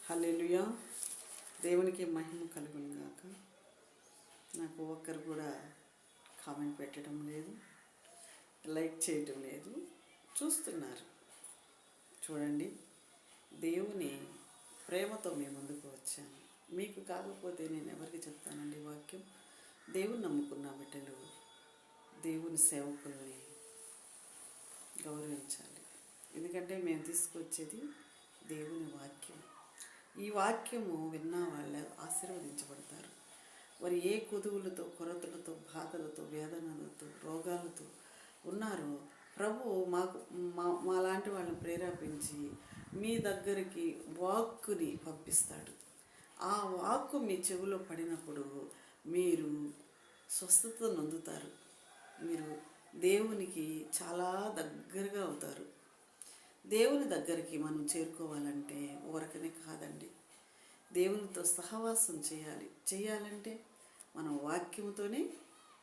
హల్లెలూయా. దేవునికి మహిమ కలుగును గాక. నాకు ఒక్కరు కూడా కామెంట్ పెట్టడం లేదు, లైక్ చేయటం లేదు. చూస్తున్నారు. చూడండి, దేవుని ప్రేమతో మీ ముందుకు వచ్చాను. మీకు కాకపోతే నేను ఎవరికి చెప్తానండి వాక్యం? దేవుని నమ్ముకున్న బిడ్డలు దేవుని సేవకుల్ని గౌరవించాలి. ఎందుకంటే మేము తీసుకొచ్చేది దేవుని వాక్యం. ఈ వాక్యము విన్న వాళ్ళు ఆశీర్వదించబడతారు. వారు ఏ కొదువులతో, కొరతలతో, బాధలతో, వేదనలతో, రోగాలతో ఉన్నారో ప్రభు మాలాంటి వాళ్ళని ప్రేరేపించి మీ దగ్గరికి వాక్కుని పంపిస్తాడు. ఆ వాక్కు మీ చెవిలో పడినప్పుడు మీరు స్వస్థత నొందుతారు. మీరు దేవునికి చాలా దగ్గరగా అవుతారు. దేవుని దగ్గరికి మనం చేరుకోవాలంటే ఊరకనే కాదండి, దేవునితో సహవాసం చేయాలంటే మన వాక్యంతోనే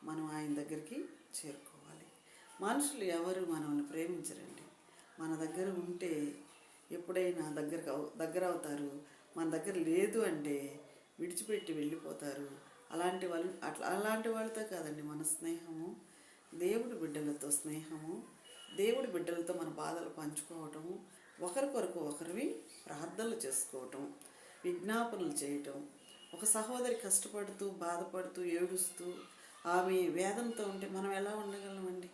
మనం ఆయన దగ్గరికి చేరుకోవాలి. మనుషులు ఎవరు మనల్ని ప్రేమించరండి. మన దగ్గర ఉంటే ఎప్పుడైనా దగ్గర అవుతారు. మన దగ్గర లేదు అంటే విడిచిపెట్టి వెళ్ళిపోతారు. అలాంటి వాళ్ళతో కాదండి మన స్నేహము, దేవుడి బిడ్డలతో స్నేహము, దేవుడి బిడ్డలతో మన బాధలు పంచుకోవటము, ఒకరికొరకు ఒకరివి ప్రార్థనలు చేసుకోవటం, విజ్ఞాపనలు చేయటం. ఒక సహోదరి కష్టపడుతూ, బాధపడుతూ, ఏడుస్తూ ఆమె వేదనతో ఉంటే మనం ఎలా ఉండగలమండి?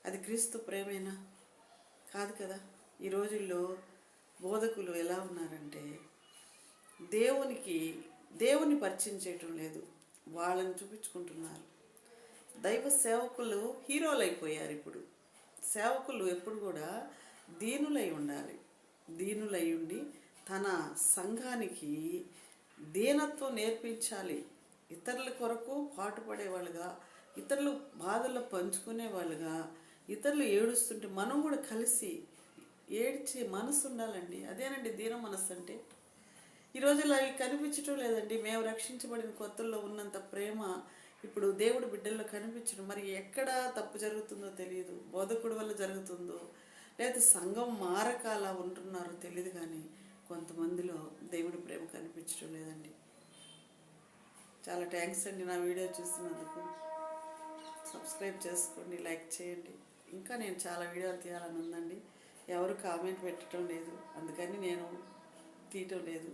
అది క్రీస్తు ప్రేమేనా? కాదు కదా. ఈ రోజుల్లో బోధకులు ఎలా ఉన్నారంటే దేవుని పరిచయం చేయటం లేదు, వాళ్ళని చూపించుకుంటున్నారు. దైవ సేవకులు హీరోలు అయిపోయారు. ఇప్పుడు సేవకులు ఎప్పుడు కూడా దీనులై ఉండాలి. దీనులై ఉండి తన సంఘానికి దీనత్వం నేర్పించాలి. ఇతరుల కొరకు పాటుపడేవాళ్ళుగా, ఇతరులు బాధలు పంచుకునే వాళ్ళుగా, ఇతరులు ఏడుస్తుంటే మనం కూడా కలిసి ఏడ్చే మనసు ఉండాలండి. అదేనండి దీన మనసు అంటే. ఈరోజుల్లో అవి కనిపించడం లేదండి. మేము రక్షించబడిన కొత్తల్లో ఉన్నంత ప్రేమ ఇప్పుడు దేవుడి బిడ్డల్లో కనిపించడం. మరి ఎక్కడ తప్పు జరుగుతుందో తెలియదు. బోధకుడి వల్ల జరుగుతుందో, లేదా సంఘం మారక అలా ఉంటున్నారో తెలియదు. కానీ కొంతమందిలో దేవుడి ప్రేమ కనిపించడం లేదండి. చాలా థ్యాంక్స్ అండి నా వీడియో చూసినందుకు. సబ్స్క్రైబ్ చేసుకోండి, లైక్ చేయండి. ఇంకా నేను చాలా వీడియోలు తీయాలని ఉందండి. ఎవరు కామెంట్ పెట్టడం లేదు, అందుకని నేను తీయటం లేదు.